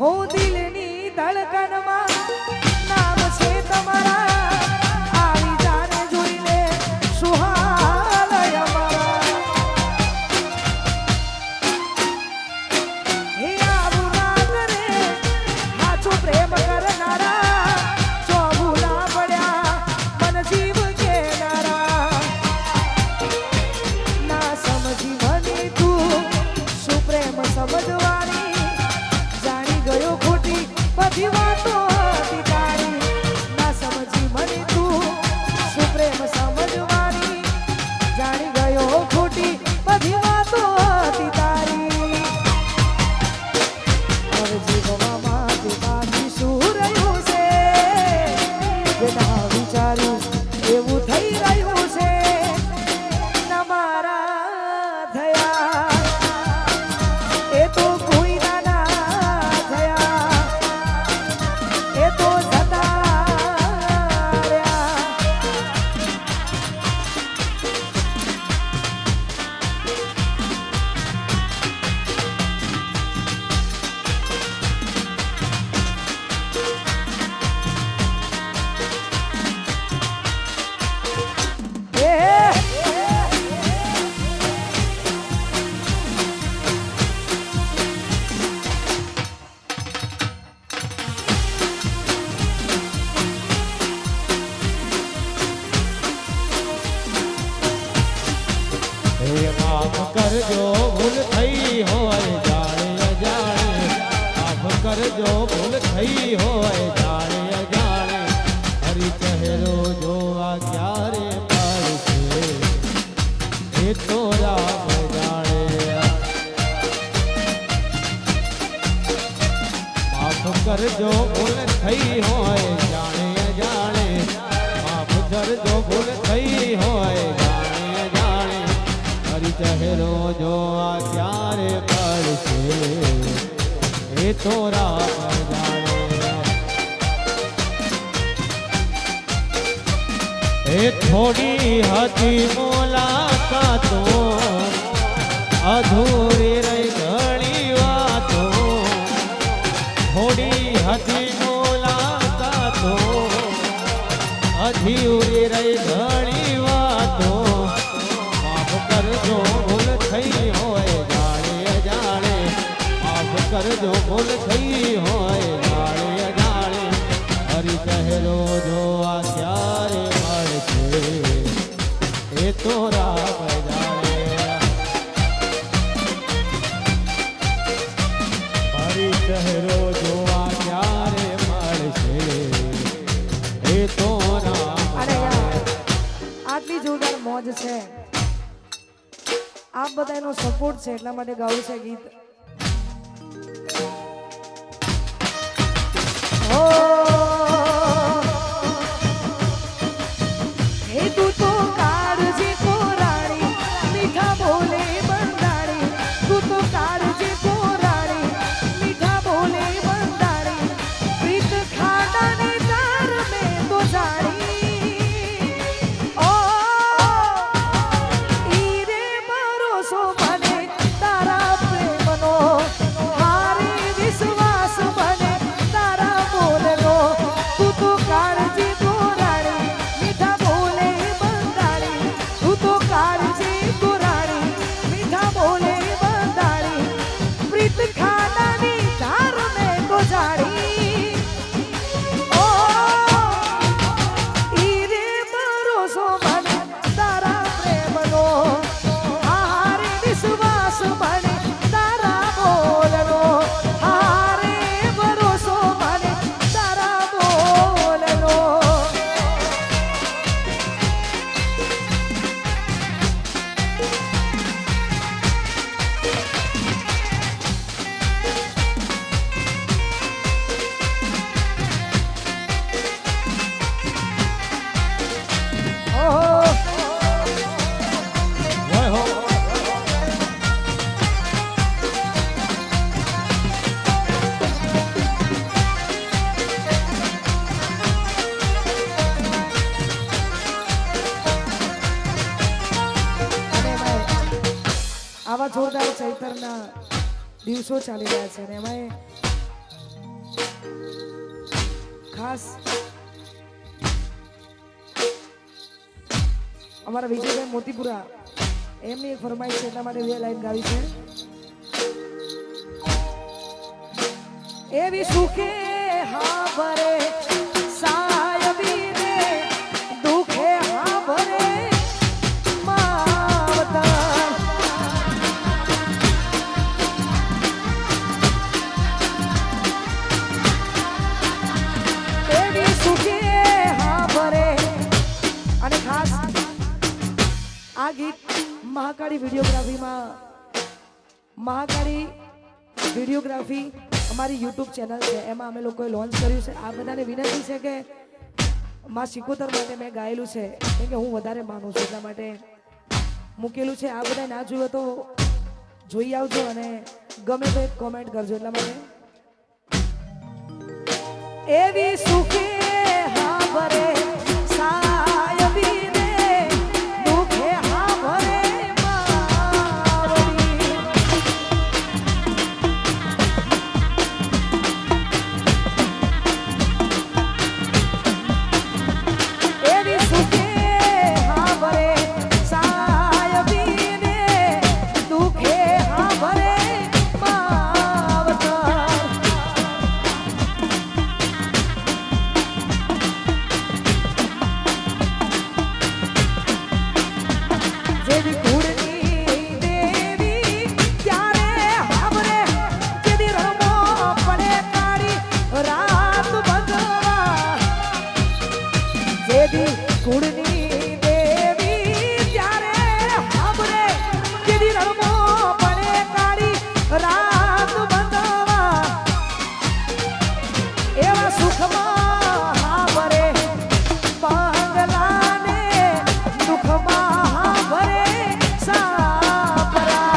હો દિલની ધડકનમાં નામ છે તમારા આવી જાને જોઈ લે સુહાલય અમારા હે આવું ના કરે સાચો પ્રેમ કરનારા જો ભૂલા પડ્યા મન જીવ કેનારા ના સમજી મને તું શું પ્રેમ સમજવાની જાણી ગયો ખોટી બધી વાતો હતી તારી ના સમજી મને તું શું પ્રેમ સમજવાની જાણી ગયો ખોટી બધી વાતો હતી તારી હવે જીવવામાં તે બાકી શું રહ્યું છે જેના વિચાર્યું એવું થઈ રહ્યું છે ના મારા થયા એ તો કોઈ ના થયા એ તો જતા રહ્યા હે માફ કરજો ભૂલ થઈ હોય જાણે અજાણે માફ કરજો ભૂલ થઈ હોય જાણે અજાણે હરી ચહેરો જોવા ક્યારે પડશે એ તો રામ જાણે માફ કરજો ભૂલ થઈ હોય જાણે અજાણે માફ કરજો ભૂલ થઈ હોય જાણે અજાણે હરી ચહેરો જોવા ક્યારે પડશે એ તો રામ જાણે એ થોડી હતી મુલાકાતો અધૂરી રહી ઘણી વાતો થોડી હતી મુલાકાતો અધૂરી રહી ઘણી વાતો માફ કરજો ભૂલ થઈ હોય જાણે અજાણે માફ કરજો ભૂલ થઈ હોય જાણે અજાણે હરી ચહેરો જોવા ક્યારે મળશે એ તો રામ જાણે હરી ચહેરો જોવા ક્યારે મળશે એ તો રામ અરે યાર આટલી જોરદાર મોજ છે આપ બધાનો સપોર્ટ છે એટલા માટે ગાવું છે ગીત ઓ હે તું તો કાળજી કોરાણી મીઠા બોલે બંધાણી તું તો કાળજી કોરાણી મીઠા બોલે બંધાણી પ્રીત ખાડાની તાર મેં તો જાણી ઓ ઈરે ભરોસો મને તારા પ્રેમનો હારે વિશ્વાસ મને તારા બોલનો તું તો કાળજી કોરાણી મીઠા બોલે બંધાણી તું તો કાળજી કોરાણી મીઠા બોલે બંધાણી પ્રીત ખાડાની ધાર મેં તો જાણી ઓ ઈરે ભરોસો મને તારા પ્રેમનો હારે વિશ્વાસ મને તારા બોલનો હારે ભરોસો મને તારા બોલનો ઓહો હોય હો આવા જોરદાર ચૈતરના દિવસો ચાલી રહ્યા છે અને એમાં ખાસ અમારા વિજયભાઈ મોતીપુરા એમની એક ફરમાઈશ છે એટલા માટે બે લાઈન ગાવી છે. એવી સુખે હા ભરે સાયબીને દુખે હા ભરે માવતર. એવી સુખે હા ભરે. અને ખાસ આ ગીત મહાકાળી વિડીયોગ્રાફીમાં મહાકાળી વિડીયોગ્રાફી અમારી યુટ્યુબ ચેનલ છે એમાં અમે લોકોએ લોન્ચ કર્યું છે. આ બધાને વિનંતી છે કે માં સિકોતર માટે મેં ગાયેલું છે કેમ કે હું વધારે માનું છું એટલા માટે મૂકેલું છે. આ બધા ના જોયું તો જોઈ આવજો અને ગમે તો એક કોમેન્ટ કરજો એટલા માટે. એવી સુખે હા ભરે સાયબીને દુખે હા ભરે માવડી. એવી સુખે હા ભરે સાયબીને દુખે હા ભરે માવતર. જેવી કુળની દેવી ત્યારે હાવરે જેદી રમો પડે કાળી રાત ભગવા. જેદી કુળની દેવી ત્યારે હાવરે જેદી રમો પડે કાળી રાત ભગવા. એવા સુખમાં હાવરે પાંગલાને દુઃખમાં ભરે સાપરા.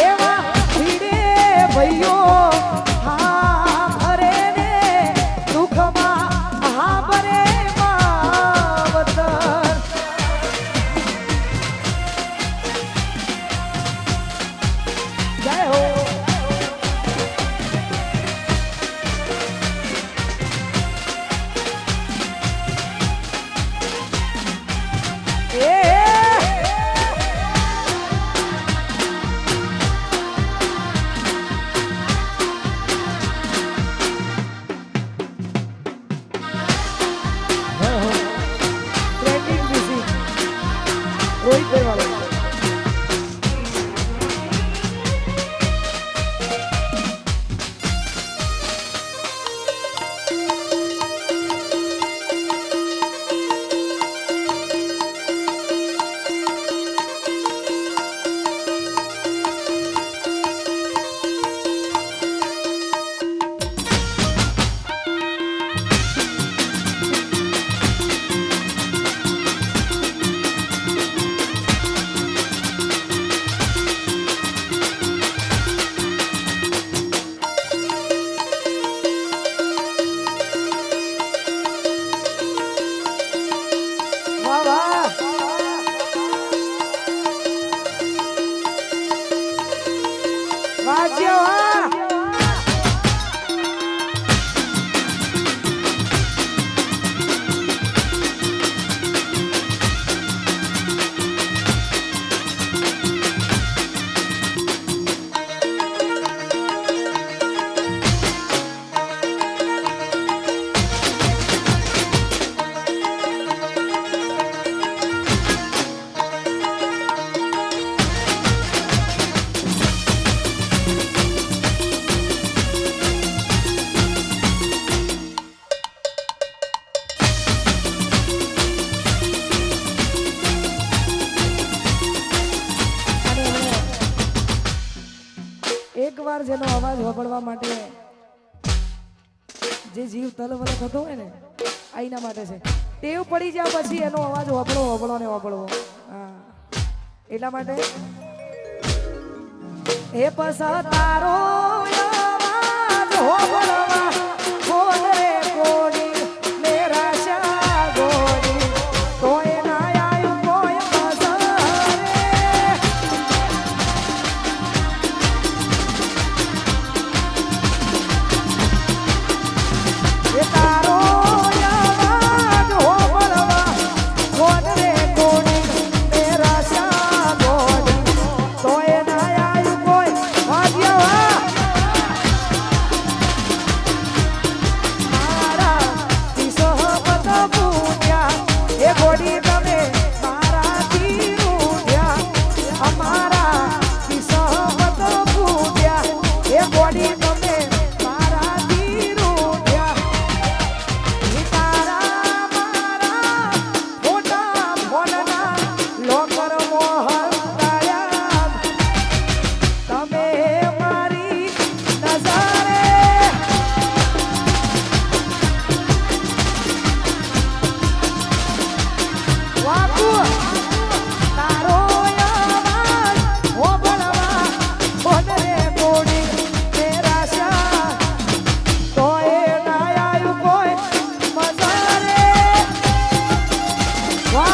એવા ભીડે ભઈઓ હા ભરે ને દુઃખમાં હા ભરે માવતર. જય હો. ટ્રેન્ડિંગ મ્યુઝિક રોહિત ભાઈ વાહ વાહ. વાજ્ય વાહ. એકવાર જેનો અવાજ વગળવા માટે જે જીવ તલવલ થતો હોય ને આઈના માટે છે. ટેવ પડી જાય પછી એનો અવાજ વગળવો ને વગળવો. હા એટલા માટે એ પસા તારો અવાજ વગળવા બોલ રે કોડી મેરા શા ગોડી તોય ના આયું કોઈ પસા રે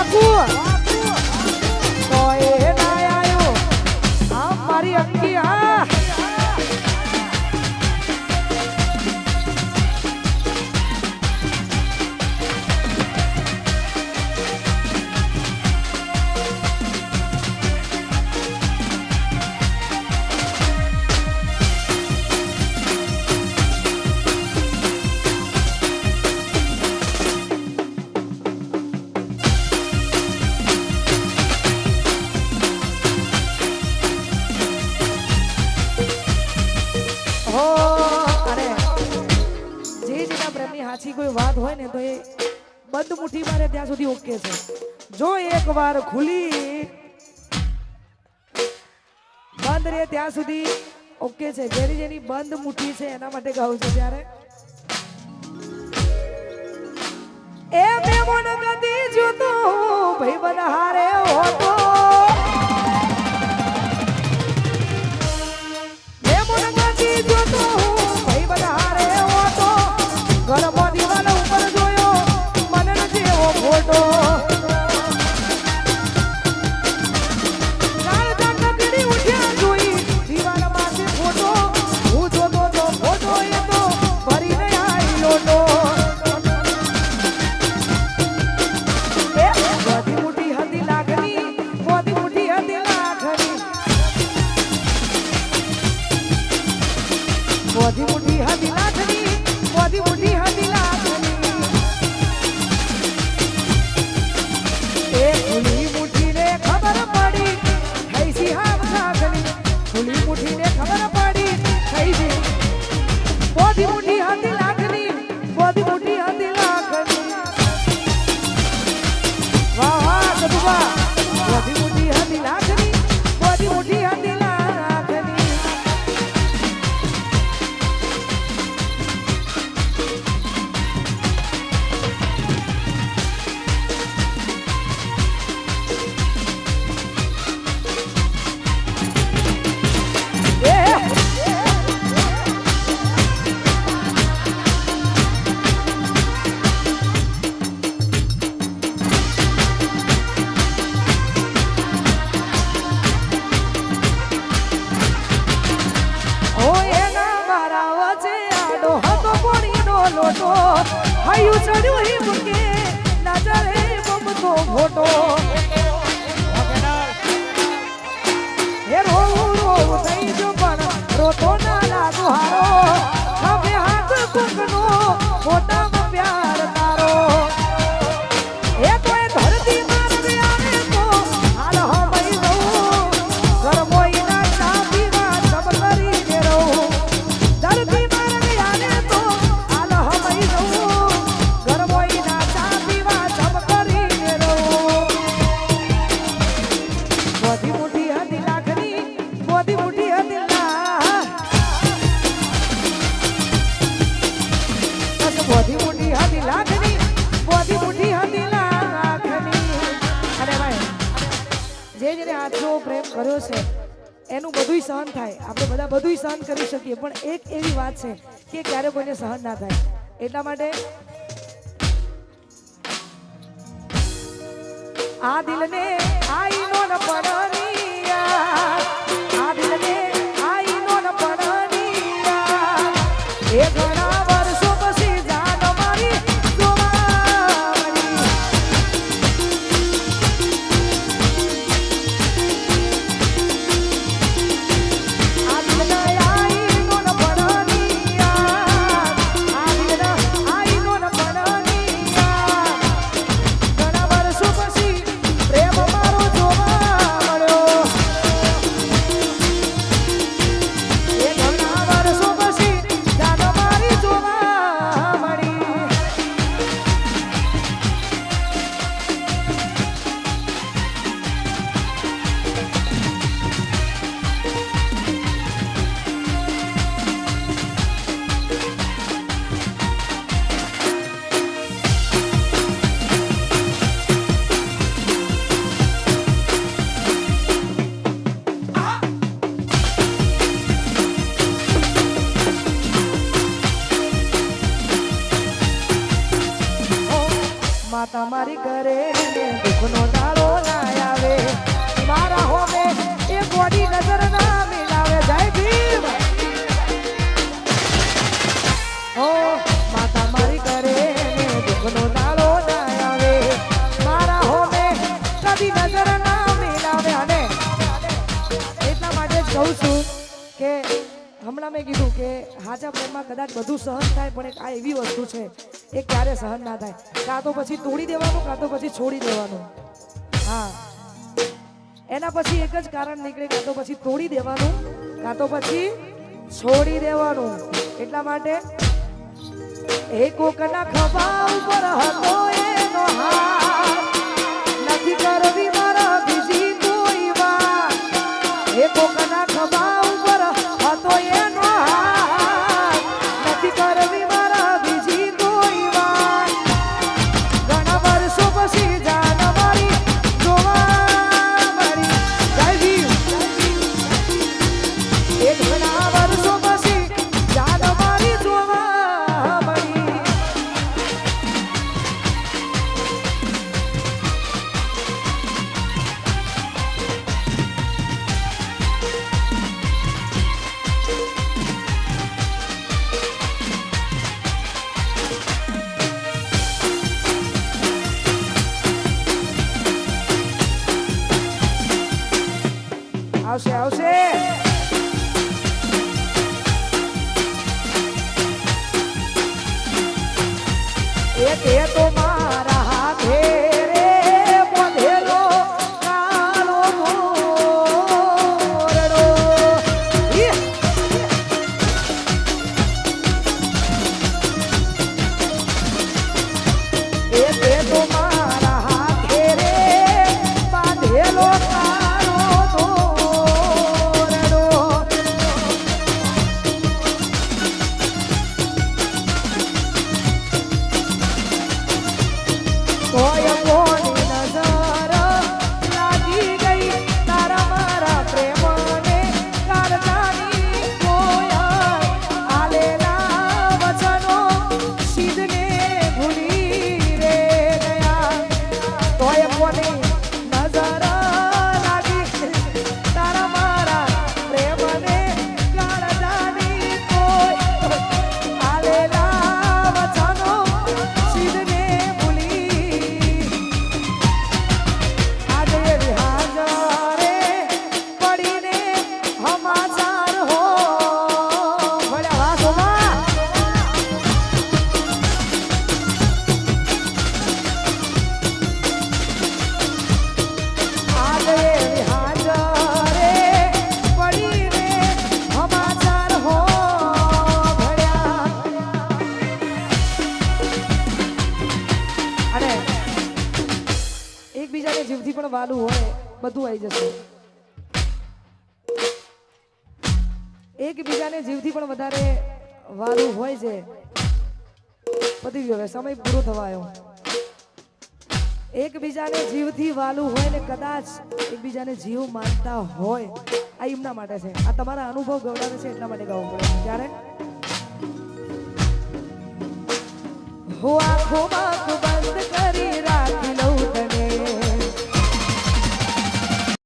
પાકું તો એ ના આયો આમ મારી અંકી હા હો અરે જે જેના પ્રેમની સાચી કોઈ વાત હોય ને તો એ બંધ મુઠ્ઠી મારે ત્યાં સુધી ઓકે છે જો એકવાર ખુલી બંધ રે ત્યાં સુધી ઓકે છે જેની જેની બંધ મુઠ્ઠી છે એના માટે ગાઉં છું ત્યારે એ મેમોન ગદી જોતો ભાઈ બનહારે હોતો મેમોન ગદી જોતો ભાઈ બનહારે હોતો ઘરમાં દીવાલ ઉપર જોયો મને જેવો ફોટો ચાલ ચાકડી ઉઠ્યા જોઈ દીવાલ માથે ફોટો હું જોતો તો ફોટો એ તો ભરીને આઈ લોટો બધી મોટી હતી લાગણી બધી મોટી હતી લાગણી બધી મોટી હતી લાગણી બધી મોટી હતી લાગણી એ ખુલી મુઠ્ઠીને ખબર પડી થઈ સી હાવ લાગણી ખુલી મુઠ્ઠીને ખબર પડી થઈ સી બધી મોટી હતી લાગણી બધી મોટી હતી લાગણી વાહ વાહ કદુબા બધી મોટી હતી લાગણી બધી મોટી હતી લાગણી લોટો હયું ચડ્યું હિમ કે નજરે બમતો ફોટો હે રોવું રોવું થઈ જો પણ રોતો ના લાગુ હારો હવે હાથ કુકનો ફોટામાં પ્યાર તારો એ તો એ ધરતી મારવે આવે તો હાલ હમઈ રહું ગરમોઈ ના ચા પીવા સબ કરીને રહું ધરતી મારવે આવે તો બધી મોટી હતી લાગણી બધી મોટી હતી લાગણી અને ભાઈ જે જેને આટલો પ્રેમ કર્યો છે એનું બધું સહન થાય આપણે બધા બધું સહન કરી શકીએ પણ એક એવી વાત છે કે ક્યારે કોઈને સહન ના થાય એટલા માટે આ દિલને આઈનો ન પડનિયા આ દિલને આઈનો ન પડનિયા એ ઘણા વર્ષો પછી જાન મારી જોવા મળી આ દિલને આઈનો ન પડનિયા આ દિલને આઈનો ન પડનિયા ઘણા વર્ષો પછી પ્રેમ મારો જોવા હમણાં મેં કીધું કે હાચા પ્રેમમાં કદાચ બધું સહન થાય પણ એક આ એવી વસ્તુ છે એ ક્યારે સહન ના થાય. કાં તો પછી તોડી દેવાનું કાં તો પછી છોડી દેવાનું. હા એના પછી એક જ કારણ નીકળે, કાં તો પછી તોડી દેવાનું કાં તો પછી છોડી દેવાનું. એટલા માટે એ કોકના ખભા ઉપર હતો એનો હાથ, નથી કરવી મારા બીજી કોઈ વાત. એ કોકના ખભા ઉપર હતો એનો હાથ, નથી કરવી મારા બીજી કોઈ વાત. ઘણા વર્ષો પછી જાન મારી જોવા મળી. એક ઘણા વર્ષો પછી જાન મારી જોવા મળી. આવશે આવશે. એક એ તો મારા હાથે રે બાંધેલો કાળો દોરડો. એક એ તો મારા હાથે રે બાંધેલો કાળો દોરડો. કોઈ કોની નજર લાગી ગઈ તારા મારા પ્રેમને કાઢતાની. કોઈ આલેલા વચનો સિદ્ધને ભૂલી રે ગયા. કોઈ કોની નજર લાગી તારા મારા પ્રેમને કાઢતાની. કોઈ આલેલા વચનો સિદ્ધને ભૂલી. આજે એવી હાજરે પડીને હમાચાર હો ભળ્યા વાસોમાં. આજે એવી હાજરે પડીને હમાચાર હો ભળ્યા. અને એકબીજાને જીવથી પણ વાલું હોય બધું આવી જશે. એકબીજાને જીવથી પણ વધારે વાલું હોય છે. પતી ગયો, હવે સમય પૂરો થવા આવ્યો. એકબીજાને જીવથી વાલું હોય ને કદાચ એકબીજાને જીવ માનતા હોય, આ એમના માટે છે. આ તમારા અનુભવ ગવડાવે છે એટલા માટે ગાવું પડે. ત્યારે હો આંખોમાં બંધ